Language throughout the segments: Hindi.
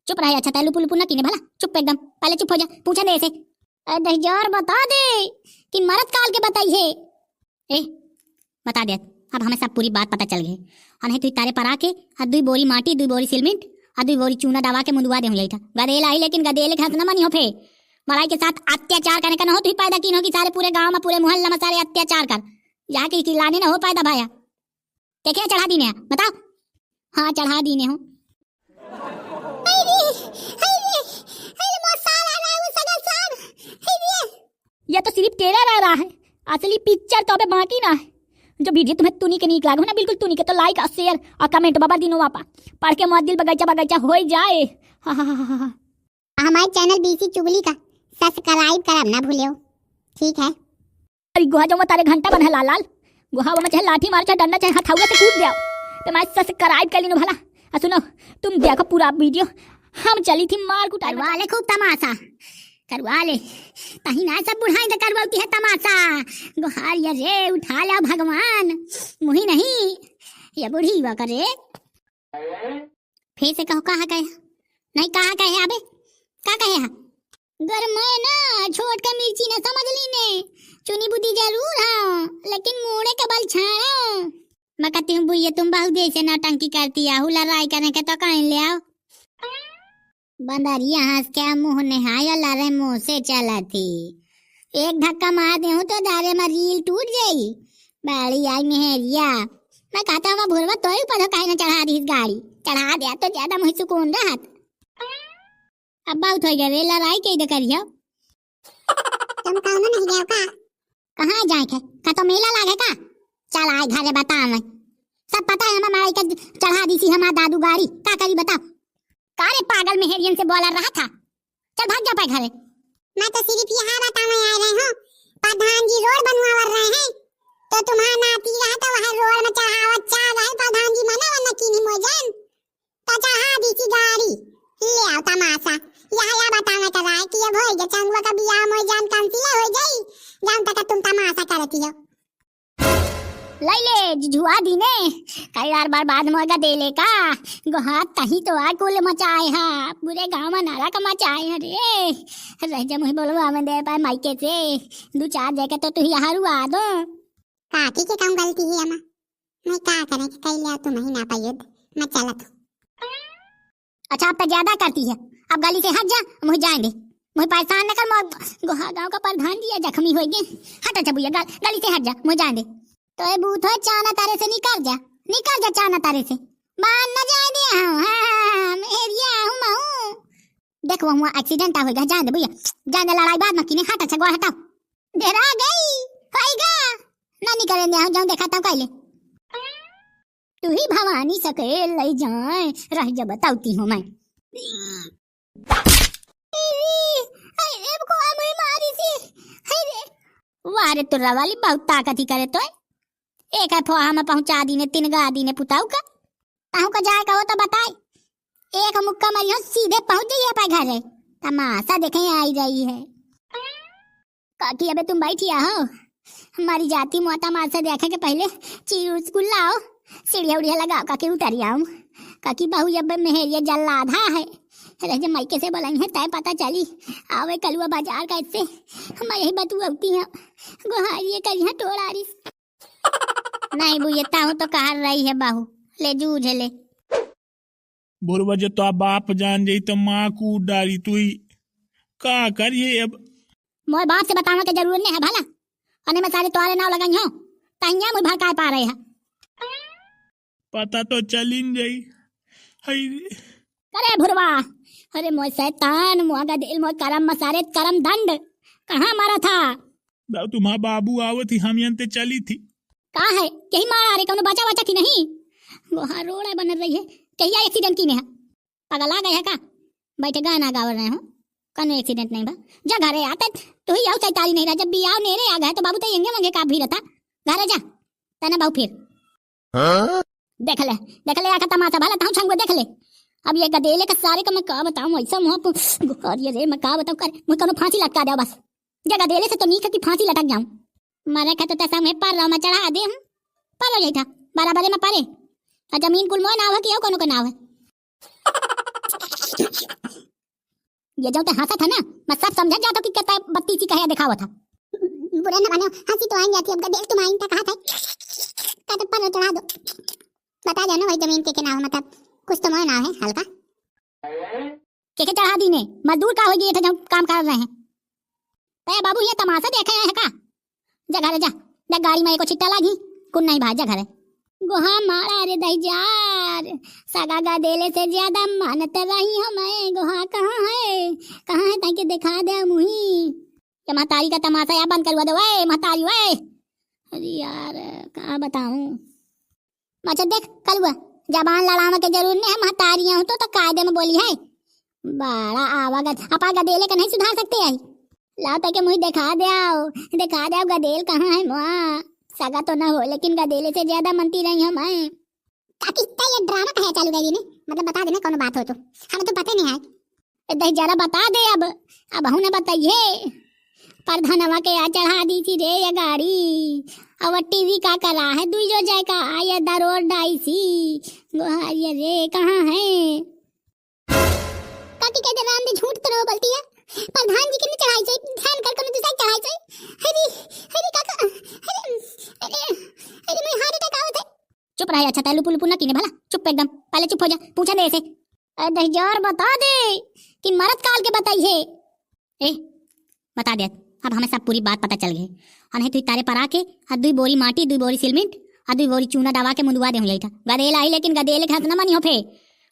चुप रहे, अच्छा तैलू पुलू न कीने भला, चुप एकदम, पहले चुप हो जा, पूछा दे ऐसे। अरे यार बता दे कि मरद काल के बताई है। ए बता दे, अब हमें सब पूरी बात पता चल गई। और नहीं तो तारे पर आके और 2 बोरी माटी, 2 बोरी सीमेंट और 2 बोरी चूना दबा के मुंदवा दे यही था। गदेल आई लेकिन गदेले के हाथ न मनी हो फे। मलाई के साथ अत्याचार करने का न हो, तू ही पैदा की हो कि सारे पूरे गांव में पूरे मोहल्ला में सारे अत्याचार कर जाके लाने न हो पैदा भाया। क्या चढ़ा दीने बताओ? हाँ चढ़ा दीने हो। ये तो सिर्फ तेरा रह रहा है, असली पिक्चर तो अबे बाकी ना है। जो वीडियो तुम्हें तुनी के नीक लागो ना, बिल्कुल तुनी के, तो लाइक और शेयर और कमेंट बाबा दिनो वापा पढ़ के मत दिल बगैचा बगैचा हो जाए। हमारे चैनल बीसी चुगली का सब्सक्राइब करब ना भूलियो, ठीक है? अरे गुहा जो मैं तारे घंटा बन है लाल लाल गुहा वो में चाहे लाठी मार चाहे डंडा चाहे हथौड़ा से कूद जाओ तो मैं सब्सक्राइब कर लीनो भला। सुनो तुम देखो पूरा वीडियो, हम चली थी मार कुटाई वाले खूब तमाशा करवा ले, तही ना सब बुढ़ाई तो करवाती है तमाशा। गुहार ये रे उठा ला भगवान, मुही नहीं ये बुढ़ी हुआ करे। फिर से कहो कहा कहे नहीं, कहा कहे अबे का कहे हा? गरमाए ना छोट का मिर्ची ना समझ ली ने, चुनी बुद्धि जरूर हाँ लेकिन मुड़े का बल छाड़ा। मैं कहती हूँ बुढ़िया तुम बहुत देर से नौटंकी करती है, लड़ाई करने के तो कहीं ले आओ। बंदरिया हंस के मुंह नहाया लारे मुंह से चला थी, एक धक्का मार दे तो दारे में रील टूट जाई। बाड़ी आई मेहरिया, मैं कहता हूँ भूरवा तो ही पता काहे ना चढ़ा दी इस गाड़ी, चढ़ा दिया तो ज्यादा मुझे सुकून रहत। अब बहुत हो गया रे लड़ाई के इधर करियो। तुम कहो ना नहीं जाओ का? कहाँ जाए के? का तो मेला लागे का? चल आए घरे बता, मैं सब पता है हमारा का चढ़ा दी सी हमारा दादू गाड़ी, का करी बताओ? कारे पागल मेहरियन से बोला रहा था, चल भाग जा पाए घरे। मैं तो सिर्फ यहाँ बताने आ रहे हूँ, प्रधान जी रोड बनवा रहे हैं तो तुम्हारा नाती रहा तो वहाँ रोड में चढ़ावत चाह रहे प्रधान जी मना वरना की नहीं मोजन तो चढ़ा दी सी गाड़ी। ले आओ तमाशा, यहाँ बताने का रहा है कि अब हो गया चंगुआ का बियाह मोजन कांसिला हो जाई, जान तक तुम तमाशा करती हो। लाई ले जुआ दीने कई बार बाद मोगा दे ले का गोहात तही तो आ कुल मचाए हा, पूरे गांव में नारा का मचाए है रे। रह जा मुझे बोलवा में दे पाए माइके से 2-4 जगह तो तू यहाँ रुआ दो। काकी के काम गलती है अम्मा, मैं क्या करें कि कई ले तुम ही ना पाइयो, मैं चलत। अच्छा अब तो ज्यादा करती है, अब गली से हट जा, मुझे जाए दे, मुझे परेशान न कर। गोहा गांव का प्रधान जी जख्मी हो गए, हट जा भैया गली से हट जा, मुझे जाए दे। तो ये बूथ हो चाना तारे से निकल जा चाना तारे से मान न जाए दे। हाँ मेरिया हूँ मैं देखो हुआ एक्सीडेंट होगा, जाए दे भैया जाए दे, लड़ाई बाद में किने हट। अच्छा गो हटाओ, डरा गई होएगा ना निकले दे, जाऊं देखा कैले तू ही भवानी सके ले जाए रह जा बताती हूँ मैं। वाह रे तुर्रा वाली बहुत ताकत ही करे तो एक है फोहा में पहुंचा दी ने 3 गा दी ने पुताऊ का ताहू का जाए का हो तो बताए, एक मुक्का मारियो सीधे पहुंच जाइए पे घरे, तमाशा देखे आई रही है। काकी अबे तुम बैठिया हो, हमारी जाती मोटा मासा देखे के पहले चीर स्कूल लाओ, सीढ़िया उड़िया लगाओ काकी उतर आऊं। काकी बहु अब मेहरिया जल आधा है रह माइके से बोलाई है तय पता चली आवे कलुआ बाजार का इससे मैं यही बतुआती हूँ गुहारिये करिया टोड़ारी नहीं बुझता हूँ तो कहा रही है बाहू ले जूझ ले बोलवा जो तो बाप जान जाई तो माँ कूट डाली तू ही का करिए अब। मोर बाप से बताने की जरूरत नहीं है भला, अने में सारे तुम्हारे नाव लगाई हो तहिया मुझे भड़काए पा रहे हैं। पता तो चलिन जाई अरे भुरवा, अरे मोर शैतान मुआगा दिल मोर करम मसारे करम दंड कहाँ मारा था? तुम्हारा बाबू आवत थी हम यंते चली थी कहा है यही मारा रे कौन बचा बचा की नहीं वहाँ रोड़ा बन रही है कहिया एक्सीडेंट की ने है पागल आ गए है का बैठे गाना गा रहे हो कौन एक्सीडेंट नहीं बा जा घरे आता तो ही आओ चैताली नहीं रहा जब भी आओ नेरे आ गए तो बाबू तो यंगे मंगे का भी रहता घरे जा तना बाबू फिर देख ले आका तमाशा भला ताऊ छंगो देख ले अब ये गदेले का सारे का मैं का बताऊं ऐसा मुंह और ये रे मैं का बताऊं कर मुझे कोनो फांसी लटका दे बस जगह देले से तो नीक की फांसी लटक जाऊं मारे का तो तैसा मैं पर रहा मैं चढ़ा दे हम पर हो जाता बराबर में पारे जमीन कुल मोय नाव है कि कोनो का नाव है ये जो ते हंसा था ना, मैं सब समझ जाता कि कितना बत्ती सी कहे दिखावा था। बुरा न मानो, हंसी तो आएंगी आती, अब देख तुम आई था, कहा था का तो पर चढ़ा दो, बता जाना वही जमीन के नाम, मतलब कुछ तो मोह नाम है हल्का के चढ़ा दी ने, मजदूर का होगी ये जब काम कर रहे हैं। अरे बाबू ये तमाशा देखे है का? जा घरे जा, जा गाड़ी में एको छिट्टा लागी, कुन नहीं भाग जा घरे। गोहा मारा रे दहिजार, सगा गा देले से ज्यादा मानत रही हो मैं, गोहा कहाँ है ताकि दिखा दे मुही। ये महतारी का तमाशा या बंद करवा दो वे महतारी वे। अरे यार कहाँ बताऊं। अच्छा देख कल हुआ जबान लड़ाने के जरूर नहीं है, महतारियां हो तो कायदे में बोली है। बड़ा आवागत अपा गदेले का नहीं सुधार सकते आई। लाओ ताकि मुझे दिखा दे गदेल कहाँ है। माँ सगा तो ना हो लेकिन गदेले से ज्यादा मनती रही हूँ मैं। काकी इतना ये ड्रामा कहे चालू गई ने, मतलब बता देना कौन बात हो तो, हमें तो पता नहीं है। दही जरा बता दे अब हूं ना बताइए। प्रधानवा के आ चढ़ा दी थी रे ये गाड़ी, अब टीवी का करा है दुई जो जाए का आया दरोर डाई सी गोहारिया रे कहाँ है। काकी कहते राम दी झूठ तो बोलती है, प्रधान जी के ने चढ़ाई से ध्यान कर कर दूसरा चढ़ाई से। हरी काका अरे मैं हार्ट अटैक आवत है। चुप रहा अच्छा तैलू पुलू पुना कीने भला चुप एकदम, पहले चुप हो जा, पूछा दे ऐसे। दही जर बता दे कि मरद काल के बताइए। ए बता दे अब हमें सब पूरी बात पता चल गई। अने तू तारे पर आके और दुई बोरी माटी दुई बोरी सीमेंट और दुई बोरी चूना दवा के मुंदवा दे यही था। गदेल आई लेकिन गदेले के न मनी हो फे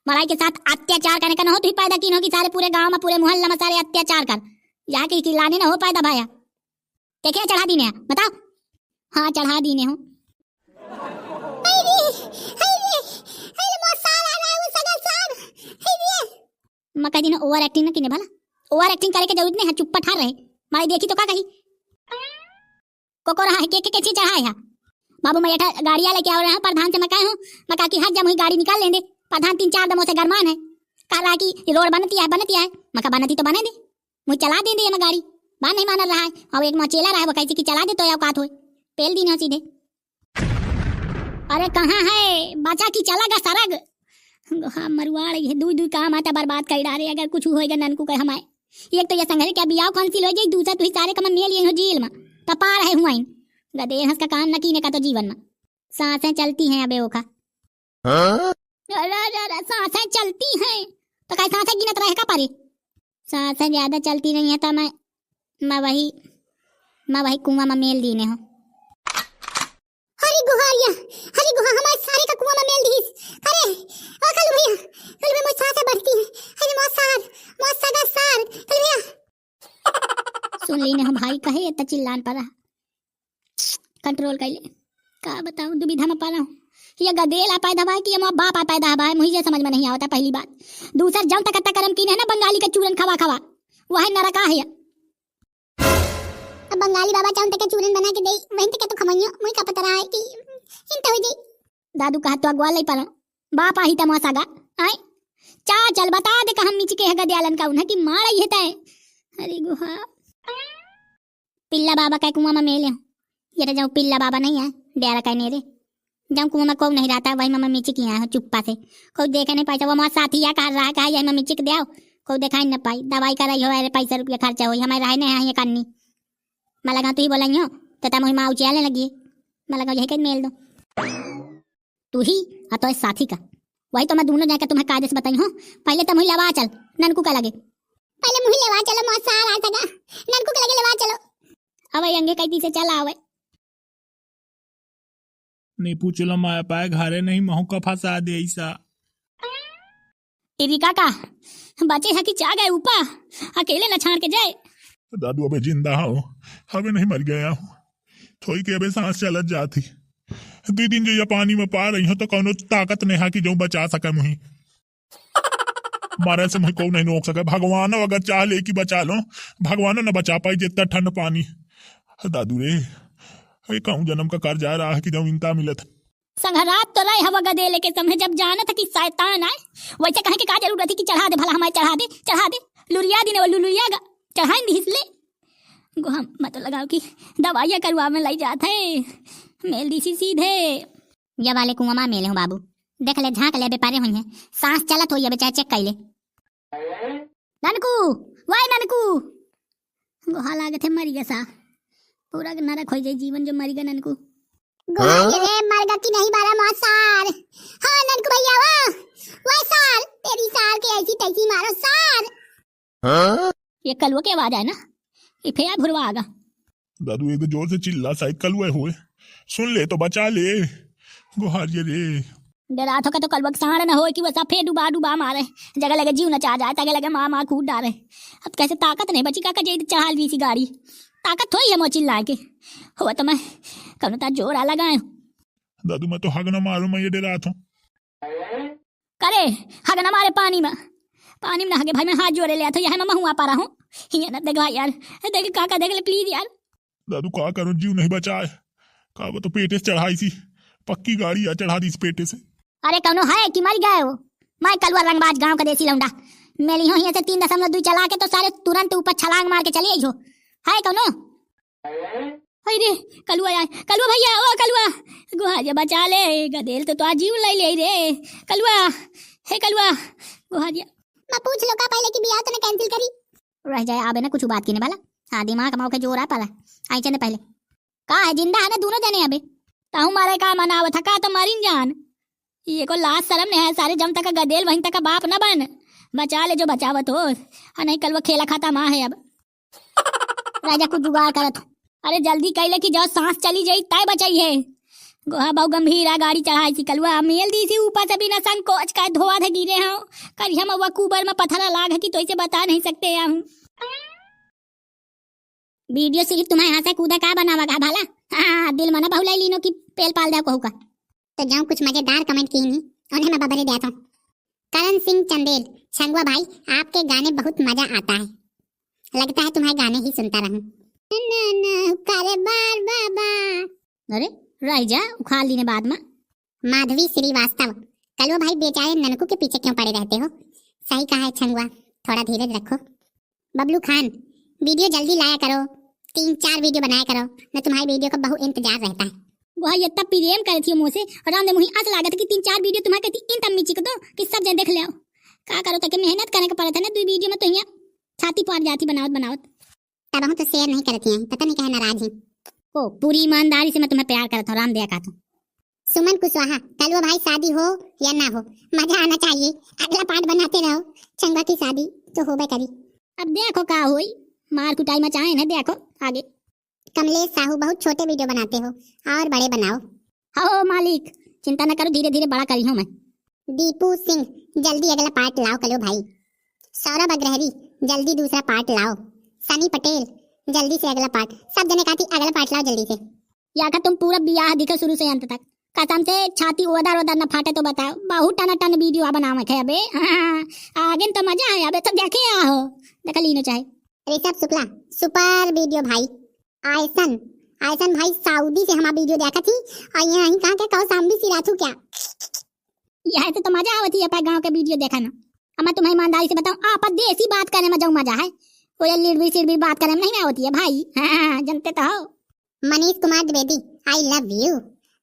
मलाई के साथ अत्याचार करने का न हो। तू पैदा की न हो कि सारे पूरे गांव में पूरे मोहल्ला में सारे अत्याचार कर यहाँ के लाने न हो पैदा भाया। क्या चढ़ा दी ने बताओ। हाँ चढ़ा दी ने हो। मका दिन ओवर एक्टिंग न किने भला, ओवर एक्टिंग करे के जरूरत नहीं है, चुप ठहर रहे मारी देखी तो का कही को रहा है के चीज चढ़ा है। बाबू मैं गाड़िया लेके आ रहा हूँ प्रधान से मैं कहा हूँ मैं कहा कि हट जा मुझे गाड़ी निकाल लेंगे। प्रधान 3-4 दमों से गरमान है, कह रहा कि रोड बनती है मैं कहा बनती तो बने दे, मुझे चला दे मैं गाड़ी बात नहीं मान रहा है। और एक मचेला रहा है वो कैसे कि चला दे तो औकात हो पेल दी सीधे। अरे कहाँ है बचा की चला गा सरग। हाँ मरुआड़ ये दूध काम आता बर्बाद कर डाले। अगर कुछ होएगा ननकू कह हमारे एक तो ये संघरे क्या बियाह काउंसिल हो जाए, दूसरा तू सारे कम मेल ये हो जेल में तपा रहे हुआ गदे हंस का काम न कीने का तो जीवन में सांसें चलती हैं अबे ओखा। सांसें चलती हैं तो कई सांसें गिनत रहे का पारे। सांसें ज्यादा चलती नहीं है तो मैं वही कुआं में मेल दीने हो। हरी गुहा हमारे सारे का कुआं में मेल दी। अरे ओ कल भैया मैं सांसें बढ़ती है। अरे मौसा का सार कल भैया सुन ली ने हम भाई कहे त चिल्लान पर कंट्रोल कर ले। का बताऊं दुविधा में पा रहा हूँ। ये गदेल आ पैदा है कि ये माँ बाप आ पैदा है मुझे समझ में नहीं आता। पहली बात दूसरा जब तक कर्म की है ना बंगाली का चूरन खवा वह नरका है। अब बंगाली बाबा चाहूं तक चूरन बना के दे वहीं तक तो खमइयो मुझे का पता रहा है कि चिंता हो जाई। दादू कहा तो अगवा ले पालो बाप आ ही तमाशा गा आए चा चल बता दे का हम नीचे के है गदयालन का उन्हें कि मार ही है। अरे गुहा पिल्ला बाबा का कुआं में मेले ये तो जाऊँ पिल्ला बाबा नहीं है डेरा कहने रे जब कुआं में कोई नहीं रहता वही मम्मा मिचिक यहाँ है चुप्पा से कोई देखे नहीं पाई वो माँ साथी या कह रहा है यही मम्मी चिक दे कोई देखा ही न पाई दवाई कराई हो अरे पैसा रुपया खर्चा हो हमारे रहने हैं ये करनी मैं लगा तू ही बोला तो तब मुझे माँ उचियाले लगी मैं लगा यही कर मेल दो तू ही तो इस साथी का वही तो मैं दोनों जाकर तुम्हें कायदे से बताई हूँ। पहले तो मुझे लवा चल ननकू का लगे पहले मुझे लेवा चलो मौसा आ सका ननकू के लगे लेवा चलो अब अंगे कैदी से चला आवे नहीं पूछलो माया पाए घरे नहीं महू का फंसा दे ऐसा। तेरी काका बचे है कि चा गए ऊपर अकेले न छाड़ के जाए। दादू अबे जिंदा हो अबे नहीं मर गया हूँ थोड़ी के अबे सांस चलत जाती 2 दिन जो ये पानी में पा रही हो तो कौनो ताकत नहीं है कि जो बचा सके मुही मारे से मुही को नहीं रोक सके। भगवान अगर चाह ले कि बचा लो भगवान न बचा पाई जितना ठंड पानी। दादू रे कहूँ जन्म का कर्ज आ रहा है कि जब इनता मिले था संघरात तो रहे हवा गदेले के समय जब जाना था कि शैतान आए वैसे कहे कि का जरूरत थी कि चढ़ा दे भला हमारे चढ़ा दे लुरिया दी ने लुरिया गा चढ़ाई दी इसलिए गुहा मत लगाओ कि दवाइयाँ करवा में लाई जाता है मेल दी सी सीधे ये वाले कुआं में मेले हूँ बाबू देख ले झाँक ले बेपारे हुई है सांस चलत हो ये बेचारे चेक कर ले ननकू वाई ननकू गोहा लागत है मरी गसा पूरा नरक हो जाए जीवन जो मरी गा ननकू गोहाई रे मरगा की नहीं बारा मौसार। हाँ ननकू भैया वो सार तेरी सार के ऐसी तैसी मारो सार। ये कलुआ की आवाज है ना, ये फेया भुरवा आगा। दादू एक जोर से चिल्ला साइकिल हुए सुन ले तो बचा ले गुहारिये रे। डरा तो का तो कलुआ साड़ न हो कि वो सब फेर डुबा डुबा मारे, जगह लगे जीव न चा जाए, तगह लगे मार कूद डाले। अब कैसे ताकत नहीं बची का जे चढ़ाल भी सी गाड़ी, ताकत थोड़ी है मो चिल्लाए के हुआ तो मैं कौन ता जोर आ लगाए दादू मैं तो हग न मारू, मैं ये डरा था करे हग न मारे पानी में ना हगे भाई मैं हाथ जोड़े ले तो यह मैं हुआ पा रहा हूँ। ये ना देख भाई यार, देख काका देख ले प्लीज यार। दादू का करो जीव नहीं बचाए का वो तो पेटे से चढ़ाई सी पक्की गाड़ी आ चढ़ा दी इस पेटे से। अरे कौनो है कि मर गए हो? मैं कलुआ रंगबाज गांव का देसी लौंडा मेली हो यहाँ से 3.2 चला के तो सारे तुरंत ऊपर छलांग मार के चले आई हो। है कौनो? अरे कलुआ यार, कलुआ भैया ओ कलुआ गुहारिया बचा ले, गदेल तो आज जीव ले ले रे कलुआ। हे कलुआ गुहारिया मैं पूछ लो का पहले की बियाह तो ने कैंसिल करी रह जाए आबे ना कुछ बात की वाला। हाँ दिमाग कमाओ के जोर आ पाला आई चंद पहले का है जिंदा है ना दोनों जने अबे ताहू मारे का मनाव था का तो मारिन जान। ये को लाश शर्म नहीं है, सारे जम तक गदेल वहीं तक बाप ना बन, बचा ले जो बचावत हो। हाँ नहीं कल वो खेला खाता माँ है अब राजा कुछ जुगाड़ करत हो। अरे जल्दी कैले कि जो सांस चली जाई ताय बचाई है। गोहा बहु गंभीर गाड़ी चढ़ाई थी कलुआ मेल दी थी ऊपर से बिना संकोच का धोआ थे गिरे हो करी हम वो कुबर में पत्थर लाग है कि तो इसे बता नहीं सकते हम। वीडियो सिर्फ तुम्हारे यहाँ से कूदा का बनावा का भाला। हाँ दिल मना बहुलाई लीनो की पेल पाल दे कहू का तो जाऊं कुछ मजेदार कमेंट की नहीं उन्हें मैं बबरे देता हूँ। करण सिंह चंदेल छंगुआ भाई आपके गाने बहुत मजा आता है, लगता है तुम्हारे गाने ही सुनता रहूं। करे बार बाबा अरे रह जा उखाड़ ली ने बाद में। माधवी श्रीवास्तव कलुआ भाई बेचारे ननकू के पीछे क्यों पड़े रहते हो? सही कहा है छंगुआ, थोड़ा धीरज रखो। बबलू खान वीडियो जल्दी लाया करो, 3-4 वीडियो बनाया करो न तुम्हारी वीडियो का बहुत इंतजार रहता है। वह ये तब प्रेम करे थी मुझसे और राम दे मुही अस लागत कि 3-4 वीडियो तुम्हारे कहती इन तब मिची को दो कि सब जन देख ले का करो ताकि मेहनत करने का पड़ा था ना 2 वीडियो में तो यहाँ छाती पार जाती बनावत तब हम तो शेयर नहीं करती हैं, पता नहीं क्या नाराज है। ओ पूरी ईमानदारी से मैं तुम्हें प्यार करता हूँ राम दया का। सुमन कुशवाहा कलुआ भाई शादी हो या ना हो मजा आना चाहिए, अगला पार्ट बनाते रहो। छंगुआ की शादी तो होबे करी, अब देखो का हुई मार कुटाई मचाए ना देखो आगे। कमलेश साहू बहुत छोटे वीडियो बनाते हो और बड़े बनाओ। हो मालिक चिंता न करो धीरे धीरे बड़ा करी हूँ मैं। दीपू सिंह जल्दी अगला पार्ट लाओ कलुआ भाई। सौरभ अग्रहरी जल्दी दूसरा पार्ट लाओ। सनी पटेल जल्दी से अगला पार्ट, सब जने कहती अगला पार्ट लाओ जल्दी से। या का तुम पूरा बियाह दिखो शुरू से अंत तक कसम से छाती ओदर ओदर न फाटे तो बताओ बहुत टन वीडियो बनावे खे अबे। हाँ, आगे तो मजा है अबे तो देखे आहो देख लीनो चाहे। ऋषभ शुक्ला सुपर वीडियो भाई। आयसन भाई सऊदी से हमारा वीडियो देखा थी और यहाँ ही कहा के कहो सामने सिराथू क्या यह तो मजा आवती है गाँव के वीडियो देखा ना। अब मैं तुम्हें ईमानदारी से बताऊँ आप देसी बात करने में जो मजा है वो लिड़वी सिड़वी बात करने में नहीं होती है भाई। हाँ जनते तो हो। Manish Kumar Dwivedi I love you.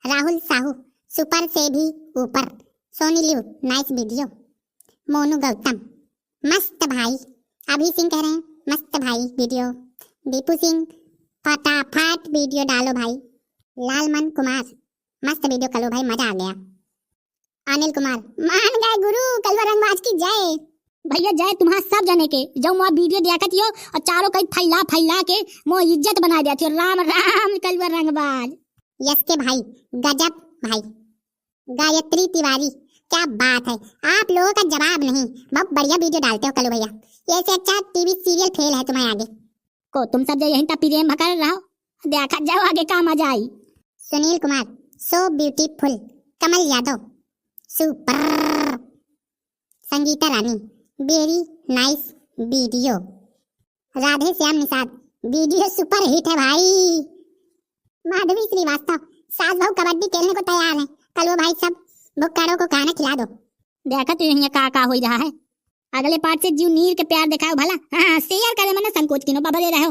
Rahul Sahu super से भी ऊपर। Sony LIV nice video. Monu Gautam मस्त भाई। अभी सिंह कह रहे हैं मस्त भाई वीडियो। दीपू सिंह फटाफट वीडियो डालो भाई। लालमन कुमार मस्त वीडियो कलो भाई मजा आ गया। अनिल कुमार मान गए गुरु कलवा रंगबाज की जय। भैया जय तुम्हारा सब जाने के जो मैं वीडियो देखती हो और चारों कई फैला के मो इज्जत बना देती हो। राम राम कलवा रंगबाज। यस के भाई गजब भाई। गायत्री तिवारी क्या बात है, आप लोगों का जवाब नहीं, बहुत बढ़िया वीडियो डालते हो कलू भैया। ये से अच्छा टीवी सीरियल फेल है तुम्हारे आगे को तुम सब यही तक प्रेम कर रहो देखा जाओ आगे का मजा आई। Sunil Kumar so beautiful. Kamal Yadav super. Sangita Rani very nice video. Radhe Shyam Nishad video super hit है भाई। माधवी श्रीवास्तव सास बहू कबड्डी खेलने को तैयार है, कल वो भाई सब बुक्कारों को खाना खिला दो। देखा तो यहाँ का हो रहा है। अगले पार्ट से जीव नीर के प्यार दिखाओ भला। हाँ शेयर करे मैंने संकोच किनो बबले रहो।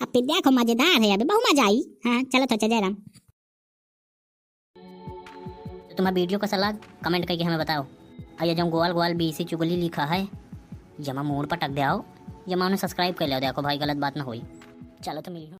अब फिर देखो मजेदार है अभी बहुत मजा आई। हाँ चलो तो जय राम। तो तुम्हारा वीडियो कैसा लगा कमेंट करके हमें बताओ। और ये जो गोल गोल बीसी चुगली लिखा है जमा मोड़ पर टक दे आओ ये मानो सब्सक्राइब कर लिया देखो भाई, गलत बात ना होई। चलो तो मिली।